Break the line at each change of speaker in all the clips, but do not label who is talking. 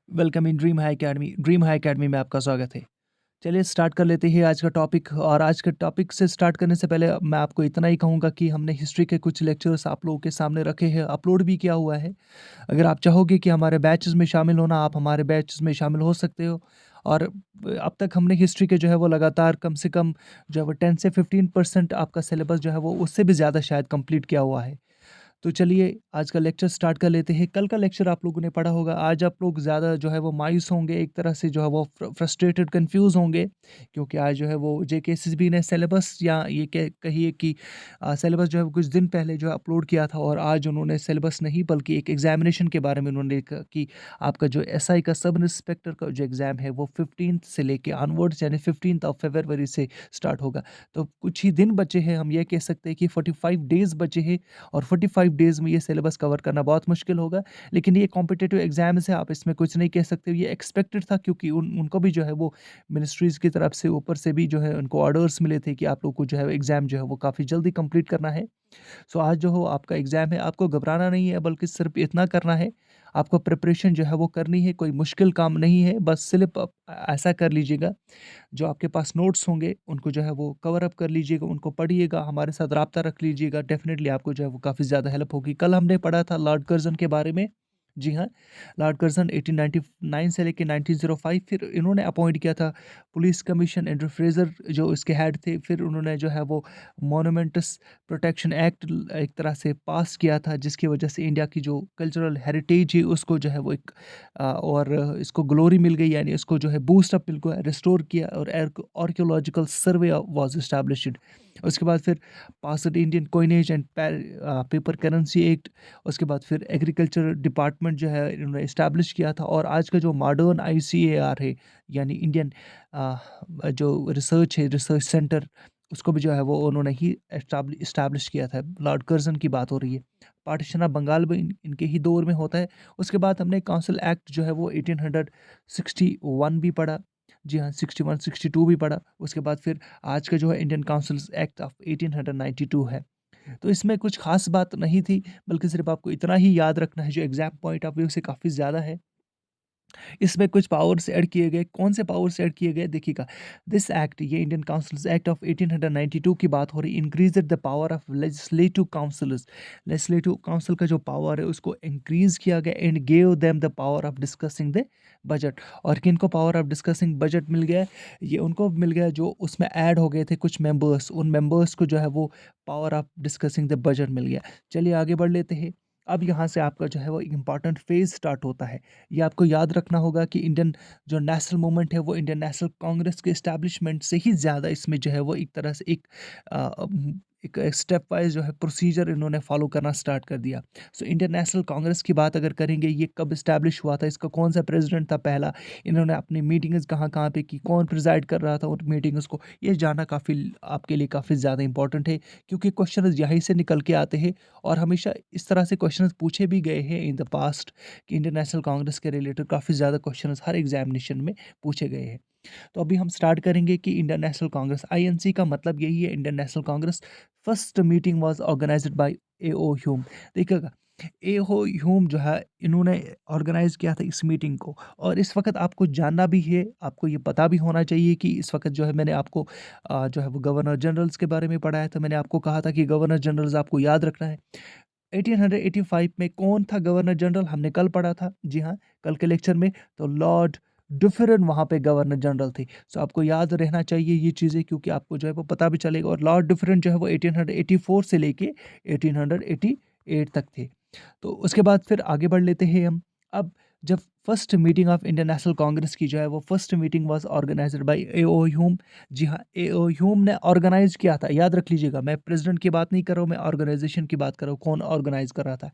Welcome in dream high academy में आपका स्वागत है। चलिए स्टार्ट कर लेते हैं आज का टॉपिक। और आज के टॉपिक से स्टार्ट करने से पहले मैं आपको इतना ही कहूँगा कि हमने हिस्ट्री के कुछ लेक्चर्स आप लोगों के सामने रखे हैं, अपलोड भी किया हुआ है। अगर आप चाहोगे कि हमारे बैचेस में शामिल होना, आप हमारे बैचेस में शामिल हो सकते हो। और अब तक हमने हिस्ट्री के जो है वो लगातार कम से कम जो है वो 10 से 15% आपका सिलेबस जो है वो उससे भी ज़्यादा शायद कंप्लीट किया हुआ है। तो चलिए आज का लेक्चर स्टार्ट कर लेते हैं। कल का लेक्चर आप लोगों ने पढ़ा होगा। आज आप लोग ज़्यादा जो है वो मायूस होंगे, एक तरह से जो है वो फ्रस्ट्रेटेड कंफ्यूज होंगे, क्योंकि आज जो है वो जेकेएसएसबी ने सिलेबस, या ये कहिए कि सिलेबस जो है वो कुछ दिन पहले जो है अपलोड किया था। और आज उन्होंने सिलेबस नहीं बल्कि एक एग्जामिनेशन के बारे में उन्होंने लिखा कि आपका जो एसआई का सब इंस्पेक्टर का जो एग्ज़ाम है वो 15 से लेके ऑनवर्ड्स, यानी 15 ऑफ फरवरी से स्टार्ट होगा। तो कुछ ही दिन बचे हैं, हम ये कह सकते हैं कि 45 डेज़ बचे हैं। और 45 डेज़ में ये सिलेबस कवर करना बहुत मुश्किल होगा। लेकिन ये कॉम्पिटिटिव एग्ज़ाम्स है, आप इसमें कुछ नहीं कह सकते। ये एक्सपेक्टेड था, क्योंकि उनको भी जो है वो मिनिस्ट्रीज़ की तरफ से ऊपर से भी जो है उनको ऑर्डर्स मिले थे कि आप लोग को जो है एग्ज़ाम जो है वो काफ़ी जल्दी कंप्लीट करना है। सो आज जो हो आपका एग्ज़ाम है, आपको घबराना नहीं है, बल्कि सिर्फ इतना करना है, आपको प्रिपरेशन जो है वो करनी है। कोई मुश्किल काम नहीं है, बस सिर्फ ऐसा कर लीजिएगा, जो आपके पास नोट्स होंगे उनको जो है वो कवर अप कर लीजिएगा, उनको पढ़िएगा, हमारे साथ राब्ता रख लीजिएगा। डेफ़िनेटली आपको जो है वो काफ़ी ज़्यादा हेल्प होगी। कल हमने पढ़ा था लॉर्ड कर्ज़न के बारे में। जी हाँ, लॉर्ड कर्ज़न 1899 से लेके 1905, फिर इन्होंने अपॉइंट किया था पुलिस कमीशन। एंड्रू फ्रेज़र जो इसके हेड थे, फिर उन्होंने जो है वो मॉन्यूमेंट्स प्रोटेक्शन एक्ट एक तरह से पास किया था, जिसकी वजह से इंडिया की जो कल्चरल हेरिटेज है उसको जो है वो एक और इसको ग्लोरी मिल गई, यानी इसको जो है बूस्ट अप बिल्कुल रिस्टोर किया। और आर्कियोलॉजिकल सर्वे वाज एस्टैब्लिश्ड। उसके बाद फिर passed Indian coinage and paper currency act. उसके बाद फिर एग्रीकल्चर डिपार्टमेंट जो है इन्होंने इस्टेब्लिश किया था। और आज का जो मॉडर्न आईसीएआर है, यानी इंडियन जो रिसर्च है, रिसर्च सेंटर, उसको भी जो है वो उन्होंने ही इस्टेब्लिश किया था। लॉर्ड कर्जन की बात हो रही है। पार्टीशन ऑफ बंगाल भी इनके ही दौर में होता है। उसके बाद हमने काउंसिल एक्ट जो है वो 1861 भी पढ़ा। जी हाँ, 61, 62 भी पढ़ा। उसके बाद फिर आज का जो है इंडियन काउंसिल्स एक्ट ऑफ 1892 है। तो इसमें कुछ ख़ास बात नहीं थी, बल्कि सिर्फ़ आपको इतना ही याद रखना है, जो एग्ज़ाम पॉइंट ऑफ व्यू से काफ़ी ज़्यादा है। इसमें कुछ पावर्स ऐड किए गए। कौन से पावर्स ऐड किए गए देखिएगा। दिस एक्ट, ये इंडियन काउंसिल्स एक्ट ऑफ 1892 की बात हो रही। Increase the power of legislative councils. Legislative council का जो पावर है उसको इंक्रीज़ किया गया, and gave them the power of discussing the budget. और किनको पावर ऑफ डिस्कसिंग बजट मिल गया? ये उनको मिल गया जो उसमें ऐड हो गए थे कुछ मेंबर्स, उन मेंबर्स को जो है वो power of discussing the budget मिल गया। चलिए आगे बढ़ लेते हैं। अब यहाँ से आपका जो है वो इम्पोर्टेंट फेज़ स्टार्ट होता है। ये आपको याद रखना होगा कि इंडियन जो नेशनल मूवमेंट है वो इंडियन नेशनल कांग्रेस के एस्टैब्लिशमेंट से ही ज़्यादा इसमें जो है वो एक तरह से एक स्टेप वाइज जो है प्रोसीजर इन्होंने फॉलो करना स्टार्ट कर दिया। सो इंडियन नेशनल कांग्रेस की बात अगर करेंगे, ये कब इस्टेब्लिश हुआ था, इसका कौन सा प्रेसिडेंट था पहला, इन्होंने अपनी मीटिंग्स कहाँ कहाँ पे की, कौन प्रिजाइड कर रहा था उन मीटिंग्स को, ये जानना काफ़ी आपके लिए काफ़ी ज़्यादा इंपॉर्टेंट है, क्योंकि क्वेश्चन यहीं से निकल के आते हैं। और हमेशा इस तरह से क्वेश्चन पूछे भी गए हैं इन द पास्ट, कि इंडियन नेशनल कांग्रेस के रिलेटेड काफ़ी ज़्यादा क्वेश्चंस हर एग्जामिनेशन में पूछे गए हैं। तो अभी हम स्टार्ट करेंगे कि इंडियन नेशनल कांग्रेस, आईएनसी का मतलब यही है, Indian National Congress. First meeting was organised by AO Hume. देखिएगा, एओ ह्यूम जो है इन्होंने ऑर्गेनाइज किया था इस मीटिंग को। और इस वक्त आपको जानना भी है, आपको ये पता भी होना चाहिए कि इस वक्त जो है मैंने आपको जो है वो गवर्नर जनरल्स के बारे में पढ़ाया था। मैंने आपको कहा था कि गवर्नर जनरल्स आपको याद रखना है। 1885 में कौन था गवर्नर जनरल, हमने कल पढ़ा था। जी हाँ, कल के लेक्चर में। तो लॉर्ड डुफरेन वहाँ पे गवर्नर जनरल थे। सो आपको याद रहना चाहिए ये चीज़ें, क्योंकि आपको जो है वो पता भी चलेगा। और लॉर्ड डुफरेन जो है वो 1884 से लेके 1888 तक थे। तो उसके बाद फिर आगे बढ़ लेते हैं हम। अब जब first meeting of Indian National Congress की जो है वो first meeting was organised by AO Hume. जी हाँ, एओ ह्यूम ने ऑर्गेनाइज किया था। याद रख लीजिएगा, मैं प्रेसिडेंट की बात नहीं कर रहा हूँ, मैं ऑर्गेनाइजेशन की बात कर रहा हूँ। कौन ऑर्गेनाइज कर रहा था?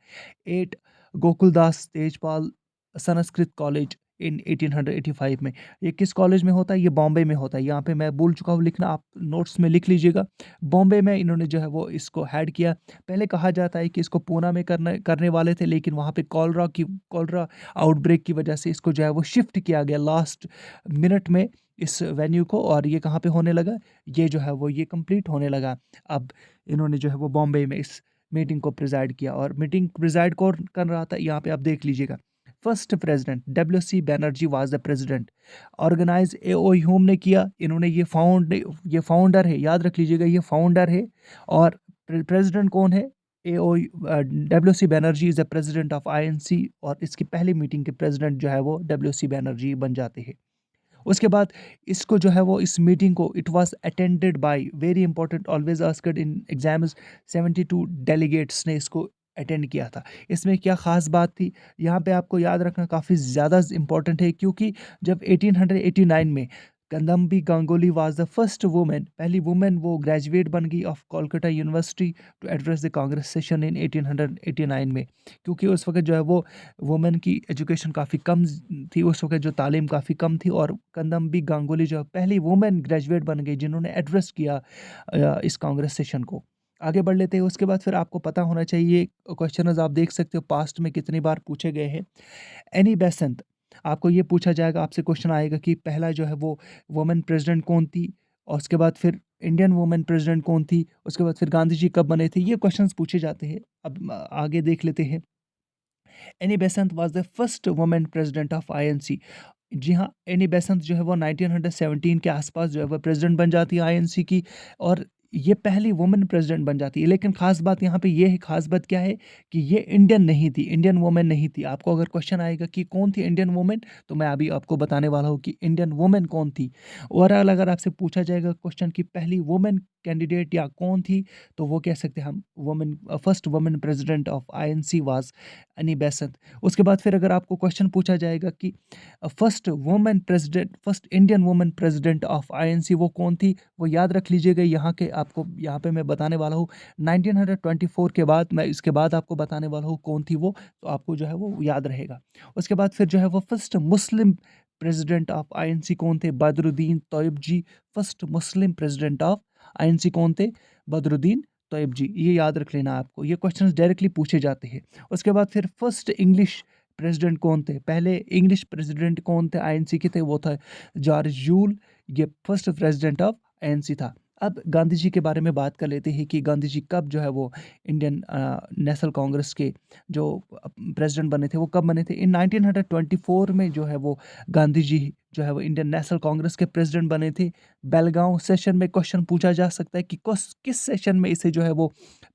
At Gokuldas Tejpal Sanskrit college in 1885 में। ये किस कॉलेज में होता है? ये बॉम्बे में होता है। यहाँ पे मैं भूल चुका हूँ लिखना, आप नोट्स में लिख लीजिएगा। बॉम्बे में इन्होंने जो है वो इसको हेड किया। पहले कहा जाता है कि इसको पूना में करने करने वाले थे, लेकिन वहाँ पे कॉलरा आउटब्रेक की वजह से इसको जो है वो शिफ्ट किया गया लास्ट मिनट में इस वेन्यू को। और ये कहाँ पे होने लगा? ये जो है वो ये कंप्लीट होने लगा। अब इन्होंने जो है वो बॉम्बे में इस मीटिंग को प्रिजाइड किया। और मीटिंग प्रिजाइड कौन कर रहा था, यहाँ पे आप देख लीजिएगा। First president WC. Banerjee was the president. Organise AO. Hume ने किया। इन्होंने ये फाउंडर है, याद रख लीजिएगा, ये फाउंडर है। और प्रेसिडेंट कौन है? AO. WC. Banerjee is the president of INC, और इसकी पहली मीटिंग के प्रेसिडेंट जो है वो डब्ल्यू.सी. बैनर्जी बन जाते हैं। उसके बाद इसको जो है वो इस मीटिंग को it was attended by, very important, always asked in exams, 72 delegates ने इसको अटेंड किया था। इसमें क्या ख़ास बात थी, यहाँ पे आपको याद रखना काफ़ी ज़्यादा इम्पोर्टेंट है, क्योंकि जब 1889 में Kadambini Ganguly was the first women, पहली वुमेन वो ग्रेजुएट बन गई of Kolkata university to address the Congress session in 1889 में। क्योंकि उस वक्त जो है वो वुमेन की एजुकेशन काफ़ी कम थी, उस वक्त जो तालीम काफ़ी कम थी, और कंदम्बी गांगुली जो पहली वुमेन ग्रेजुएट बन गई जिन्होंने एड्रेस किया इस कांग्रेस सेशन को। आगे बढ़ लेते हैं। उसके बाद फिर आपको पता होना चाहिए, क्वेश्चन आप देख सकते हो पास्ट में कितनी बार पूछे गए हैं। एनी बेसेंट, आपको ये पूछा जाएगा, आपसे क्वेश्चन आएगा कि पहला जो है वो वुमेन प्रेसिडेंट कौन थी, और उसके बाद फिर इंडियन वुमेन प्रेसिडेंट कौन थी, उसके बाद फिर गांधी जी कब बने थे, ये क्वेश्चंस पूछे जाते हैं। अब आगे देख लेते हैं। Annie Besant was the first women president of INC. जी हाँ, एनी बेसेंट जो है वो 1917 के आसपास जो है वो प्रेसिडेंट बन जाती है आईएनसी की, और ये पहली वुमेन प्रेसिडेंट बन जाती है। लेकिन खास बात यहाँ पे ये है, खास बात क्या है कि ये इंडियन नहीं थी, इंडियन वुमेन नहीं थी। आपको अगर क्वेश्चन आएगा कि कौन थी इंडियन वुमेन, तो मैं अभी आपको बताने वाला हूँ कि इंडियन वुमेन कौन थी। ओवरऑल अगर आपसे पूछा जाएगा क्वेश्चन की पहली वुमेन कैंडिडेट या कौन थी, तो वो कह सकते हैं हम women, first women president of INC was Annie Besant. उसके बाद फिर अगर आपको क्वेश्चन पूछा जाएगा कि first women president, first Indian women president of INC वो कौन थी, वो याद रख लीजिएगा। यहाँ के आपको यहाँ पे मैं बताने वाला हूँ 1924 के बाद, मैं इसके बाद आपको बताने वाला हूँ कौन थी वो, तो आपको जो है वो याद रहेगा। उसके बाद फिर जो है वो first Muslim president of INC कौन थे, Badruddin Tyab ji. First Muslim president of INC कौन थे, बदरुद्दीन तोयब जी। ये याद रख लेना आपको, ये क्वेश्चंस डायरेक्टली पूछे जाते हैं। उसके बाद फिर फर्स्ट इंग्लिश प्रेसिडेंट कौन थे, पहले इंग्लिश प्रेसिडेंट कौन थे आईएनसी के थे, वो था जॉर्ज यूल। ये फर्स्ट प्रेसिडेंट ऑफ आईएनसी था। अब गांधी जी के बारे में बात कर लेते हैं कि गांधी जी कब जो है वो इंडियन नेशनल कांग्रेस के जो प्रेसिडेंट बने थे, वो कब बने थे। इन 1924 में जो है वो गांधी जी जो है वो इंडियन नेशनल कांग्रेस के प्रेसिडेंट बने थे। बेलगांव सेशन में क्वेश्चन पूछा जा सकता है कि किस सेशन में इसे जो है वो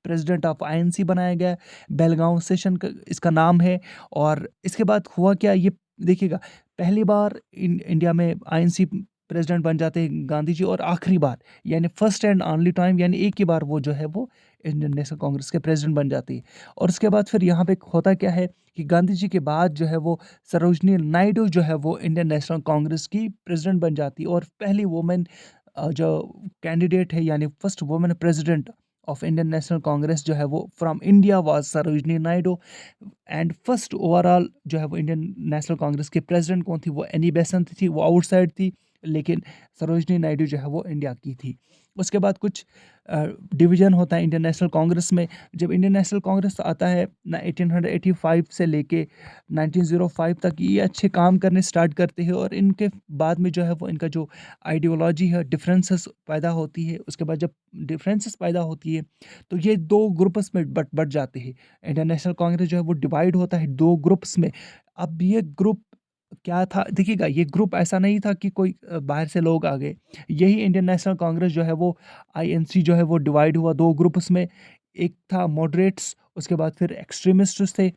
प्रेसिडेंट ऑफ आईएनसी बनाया गया। बेलगांव सेशन का इसका नाम है। और इसके बाद हुआ क्या, ये देखिएगा, पहली बार इंडिया में आईएनसी प्रेसिडेंट बन जाते हैं गांधी जी, और आखिरी बार यानी फर्स्ट एंड ओनली टाइम, यानी एक ही बार वो जो है वो इंडियन नेशनल कांग्रेस के प्रेसिडेंट बन जाती है। और उसके बाद फिर यहाँ पे होता क्या है कि गांधी जी के बाद जो है वो सरोजनी नायडू जो है वो इंडियन नेशनल कांग्रेस की प्रेसिडेंट बन जाती है, और पहली वुमेन जो कैंडिडेट है, यानी first women president of Indian National Congress जो है वो from India was Sarojini Naidu. And first overall जो है वो इंडियन नेशनल कांग्रेस के प्रेसिडेंट कौन थी, वो एनी बेसेंट थी, वो आउटसाइड थी, लेकिन सरोजनी नायडू जो है वो इंडिया की थी। उसके बाद कुछ डिवीज़न होता है इंडियन नेशनल कांग्रेस में। जब इंडियन नेशनल कांग्रेस आता है ना 1885 से लेके 1905 तक, ये अच्छे काम करने स्टार्ट करते हैं, और इनके बाद में जो है वो इनका जो आइडियोलॉजी है, डिफरेंसेस पैदा होती है। उसके बाद जब डिफरेंसेस पैदा होती है, तो ये दो ग्रुप्स में बढ़ जाते हैं। इंडियन नेशनल कांग्रेस जो है वो डिवाइड होता है दो ग्रुप्स में। अब ये ग्रुप क्या था, देखिएगा, ये ग्रुप ऐसा नहीं था कि कोई बाहर से लोग आ गए। यही इंडियन नेशनल कांग्रेस जो है वो आईएनसी जो है वो डिवाइड हुआ दो ग्रुप्स में। एक था मॉडरेट्स, उसके बाद फिर एक्सट्रीमिस्ट्स थे।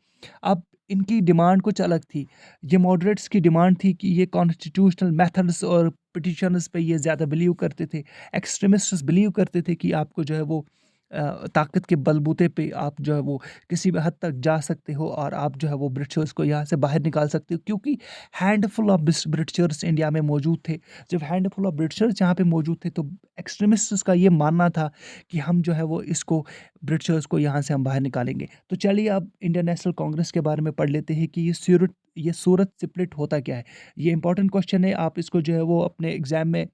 अब इनकी डिमांड कुछ अलग थी। ये मॉडरेट्स की डिमांड थी कि ये कॉन्स्टिट्यूशनल मेथड्स और पिटिशंस पे ये ज़्यादा बिलीव करते थे। एक्सट्रीमिस्ट्स बिलीव करते थे कि आपको जो है वो ताकत के बलबूते पे आप जो है वो किसी भी हद तक जा सकते हो, और आप जो है वो ब्रिटिशर्स को यहाँ से बाहर निकाल सकते हो, क्योंकि हैंडफुल ऑफ ब्रिटिशर्स इंडिया में मौजूद थे। जब हैंडफुल ऑफ ब्रिटिशर्स यहाँ पे मौजूद थे, तो एक्सट्रीमिस्ट्स का ये मानना था कि हम जो है वो इसको ब्रिटिशर्स को यहाँ से हम बाहर निकालेंगे। तो चलिए अब इंडियन नेशनल कांग्रेस के बारे में पढ़ लेते हैं कि ये सूरत स्प्लिट होता क्या है। ये इंपॉर्टेंट क्वेश्चन है, आप इसको जो है वो अपने एग्जाम में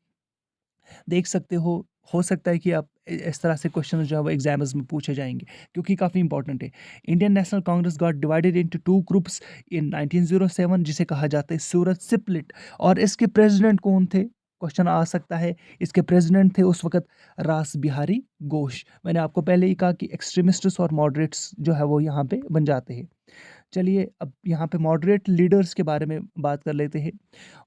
देख सकते हो सकता है कि आप इस तरह से क्वेश्चन जो है वो एग्जाम्स में पूछे जाएंगे, क्योंकि काफ़ी इंपॉर्टेंट है। Indian National Congress got divided into two groups in 1907, जिसे कहा जाता है सूरत स्प्लिट। और इसके प्रेसिडेंट कौन थे, क्वेश्चन आ सकता है। इसके प्रेसिडेंट थे उस वक्त रास बिहारी घोष। मैंने आपको पहले ही कहा कि एक्सट्रीमिस्ट्स और मॉडरेट्स जो है वो यहाँ पे बन जाते हैं। चलिए अब यहाँ पे मॉडरेट लीडर्स के बारे में बात कर लेते हैं।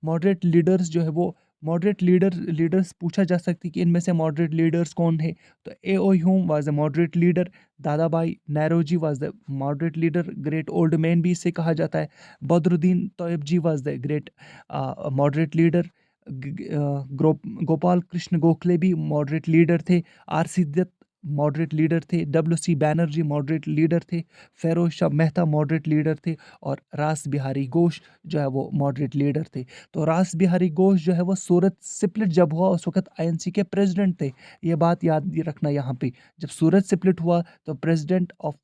मॉडरेट लीडर्स जो है वो मॉडरेट लीडर्स पूछा जा सकती है कि इनमें से मॉडरेट लीडर्स कौन है? तो AO Hume was a moderate leader, Dadabhai Naoroji was the moderate leader, great old man भी इसे कहा जाता है। Badruddin Tyabji was the great moderate leader. Gopal Krishna Gokhale भी मॉडरेट लीडर थे। आर.सी. दत्त मॉडरेट लीडर थे। डब्ल्यू.सी. बैनर्जी मॉडरेट लीडर थे। फ़िरोज़ शाह मेहता मॉडरेट लीडर थे और रास बिहारी घोष जो है वो मॉडरेट लीडर थे। तो रास बिहारी घोष जो है वो सूरत स्प्लिट जब हुआ उस वक़्त आईएनसी के प्रेज़िडेंट थे। ये बात याद रखना यहाँ पे। जब सूरत स्प्लिट हुआ तो president of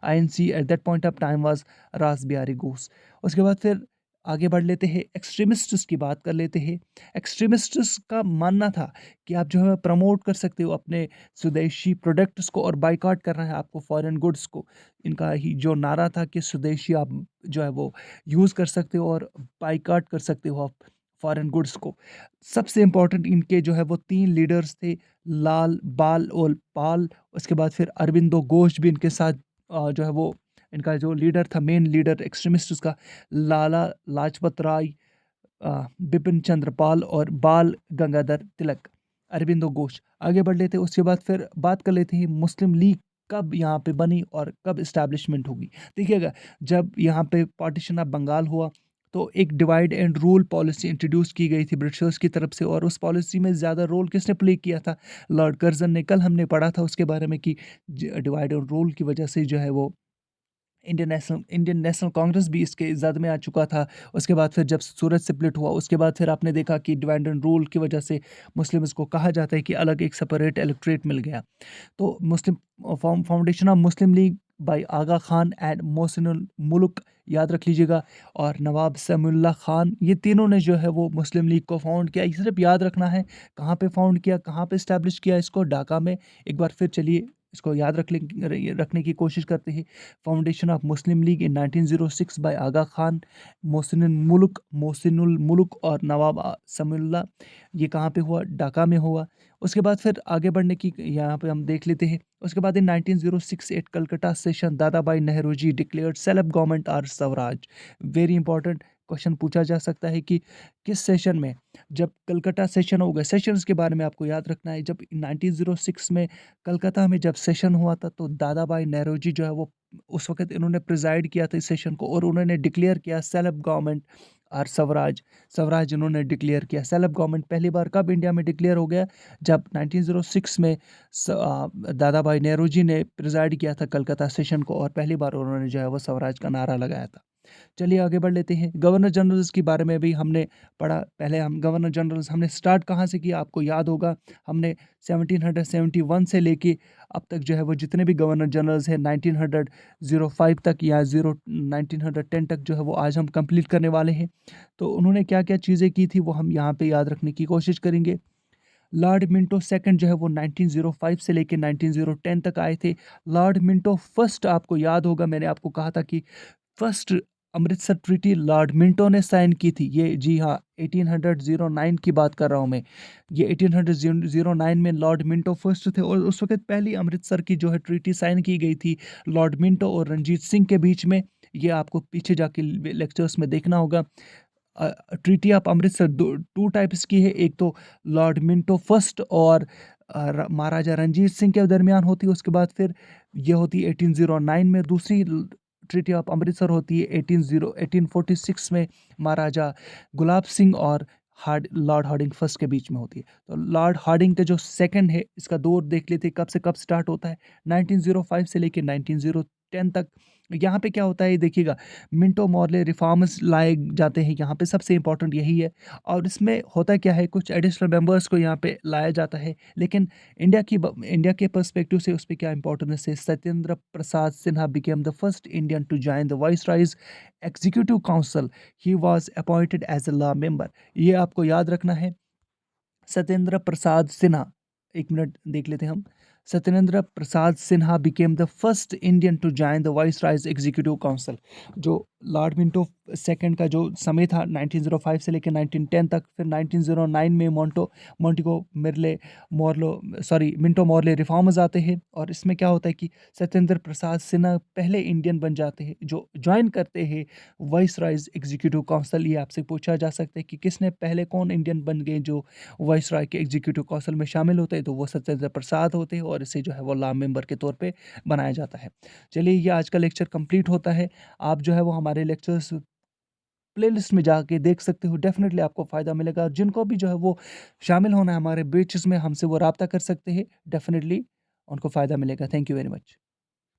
INC at that point of time was रास बिहारी घोष। उसके बाद फिर आगे बढ़ लेते हैं, एक्सट्रीमिस्ट्स की बात कर लेते हैं। एक्सट्रीमिस्ट्स का मानना था कि आप जो है प्रमोट कर सकते हो अपने स्वदेशी प्रोडक्ट्स को और बायकॉट करना है आपको फॉरेन गुड्स को। इनका ही जो नारा था कि स्वदेशी आप जो है वो यूज़ कर सकते हो और बायकॉट कर सकते हो आप फॉरेन गुड्स को। सबसे इम्पोर्टेंट इनके जो है वो 3 लीडर्स थे, लाल, बाल और पाल। उसके बाद फिर अरबिंदो घोष भी इनके साथ जो है वो इनका जो लीडर था, मेन लीडर एक्सट्रीमिस्ट का, लाला लाजपत राय, बिपिन चंद्र पाल और बाल गंगाधर तिलक, अरबिंदो घोष। आगे बढ़ लेते हैं, उसके बाद फिर बात कर लेते हैं मुस्लिम लीग कब यहाँ पे बनी और कब इस्टेब्लिशमेंट होगी। देखिएगा, जब यहाँ पे पार्टीशन ऑफ बंगाल हुआ तो एक divide and rule policy introduce की गई थी ब्रिटिशर्स की तरफ से, और उस पॉलिसी में ज़्यादा रोल किसने प्ले किया था? लॉर्ड कर्जन ने। कल हमने पढ़ा था उसके बारे में कि डिवाइड एंड रूल की वजह से जो है वो इंडियन नेशनल कांग्रेस भी इसके ज़द में आ चुका था। उसके बाद फिर जब सूरत स्प्लिट हुआ उसके बाद फिर आपने देखा कि डिवाइड एंड रूल की वजह से मुस्लिम्स को कहा जाता है कि अलग एक सेपरेट इलेक्टोरेट मिल गया। तो Muslim foundation of Muslim League by Aga Khan and Mohsinul Mulk, याद रख लीजिएगा, और नवाब समीउल्लाह खान, ये तीनों ने जो है वो मुस्लिम लीग को फाउंड किया। ये सिर्फ याद रखना है कहाँ पे फाउंड किया, कहाँ पे इस्टेब्लिश किया इसको, ढाका में। एक बार फिर चलिए इसको याद रखने की कोशिश करते हैं। Foundation of Muslim League in 1906 by Aga Khan, Mohsinul Mulk और नवाब समीउल्लाह, ये कहाँ पे हुआ? ढाका में हुआ। उसके बाद फिर आगे बढ़ने की यहाँ पे हम देख लेते हैं। उसके बाद in 1906 at Calcutta session Dadabhai Naoroji declared self government और स्वराज। वेरी इंपॉर्टेंट क्वेश्चन पूछा जा सकता है कि किस सेशन में, जब कलकत्ता सेशन हो गया, सेशंस के बारे में आपको याद रखना है। जब 1906 में कलकत्ता में जब सेशन हुआ था तो दादाभाई नौरोजी जो है वो उस वक़्त इन्होंने प्रिज़ाइड किया था इस सेशन को, और उन्होंने डिक्लेयर किया सेल्फ गवर्नमेंट और स्वराज। स्वराज इन्होंने डिक्लेयर किया। सेल्फ गवर्नमेंट पहली बार कब इंडिया में डिक्लेयर हो गया? जब 1906 में दादाभाई नौरोजी ने प्रिज़ाइड किया था कलकत्ता सेशन को, और पहली बार उन्होंने जो है वो स्वराज का नारा लगाया था। चलिए आगे बढ़ लेते हैं। गवर्नर जनरल्स के बारे में भी हमने पढ़ा। पहले हम गवर्नर जनरल्स हमने स्टार्ट कहाँ से किया आपको याद होगा। हमने 1771 से लेके अब तक जो है वो जितने भी गवर्नर जनरल्स हैं 1905 तक या 1910 तक जो है वो आज हम कंप्लीट करने वाले हैं। तो उन्होंने क्या-क्या चीज़ें की थी वो हम यहाँ पे याद रखने की कोशिश करेंगे। लॉर्ड मिंटो सेकंड जो है वो 1905 से लेके 1910 तक आए थे। लॉर्ड मिंटो फर्स्ट, आपको याद होगा मैंने आपको कहा था कि first Amritsar treaty Lord Minto ने साइन की थी। ये जी हाँ, 1809 की बात कर रहा हूँ मैं। ये 1809 में लॉर्ड मिंटो फर्स्ट थे, और उस वक़्त पहली अमृतसर की जो है ट्रीटी साइन की गई थी लॉर्ड मिंटो और रणजीत सिंह के बीच में। ये आपको पीछे जाके लेक्चर्स में देखना होगा। Treaty of Amritsar two types की है। एक तो लॉर्ड मिंटो फर्स्ट और महाराजा रंजीत सिंह के दरमियान होती है। उसके बाद फिर ये होती है 1809 में। दूसरी ट्रीटी ऑफ अमृतसर होती है 1846 में महाराजा गुलाब सिंह और लॉर्ड हार्डिंग फर्स्ट के बीच में होती है। तो लॉर्ड हार्डिंग का जो सेकंड है इसका दौर देख लेते हैं कब से कब स्टार्ट होता है। 1905 से लेके 1910 तक। यहाँ पे क्या होता है देखिएगा, मिंटो मॉर्ले रिफॉर्म्स लाए जाते हैं यहाँ पे, सबसे इम्पोर्टेंट यही है। और इसमें होता क्या है, कुछ एडिशनल मेंबर्स को यहाँ पे लाया जाता है। लेकिन इंडिया के पर्सपेक्टिव से उस पे क्या इम्पोर्टेंस है। Satyendra Prasad Sinha became the first Indian to join the viceroy's executive council. He was appointed as a law member. ये आपको याद रखना है। सत्येंद्र प्रसाद सिन्हा, एक मिनट देख लेते हैं हम। Satyendra Prasad Sinha became the first Indian to join the viceroy's executive council. जो लॉर्ड मिंटो सेकंड का जो समय था 1905 से लेकर 1910 तक, फिर 1909 में मोंटिगो मिर्ले मॉर्लो सॉरी मिंटो मॉर्ले रिफॉर्म्स आते हैं। और इसमें क्या होता है कि सत्येंद्र प्रसाद सिन्हा पहले इंडियन बन जाते हैं जो ज्वाइन करते हैं वाइसरायज एग्जीक्यूटिव काउंसिल। ये आपसे पूछा जा सकता है कि किसने पहले, कौन इंडियन बन गए जो वाइसराय के एग्जीक्यूटिव काउंसिल में शामिल होते हैं, तो वो सत्येंद्र प्रसाद होते हैं और इसे जो है वो लॉ मेंबर के तौर पे बनाया जाता है। चलिए, ये आज का लेक्चर कंप्लीट होता है। आप जो है वो हमारे लेक्चर्स प्लेलिस्ट में जाके देख सकते हो, डेफिनेटली आपको फ़ायदा मिलेगा। और जिनको भी जो है वो शामिल होना है हमारे बैचेस में, हमसे वो राब्ता कर सकते हैं, डेफिनेटली उनको फ़ायदा मिलेगा। Thank you very much.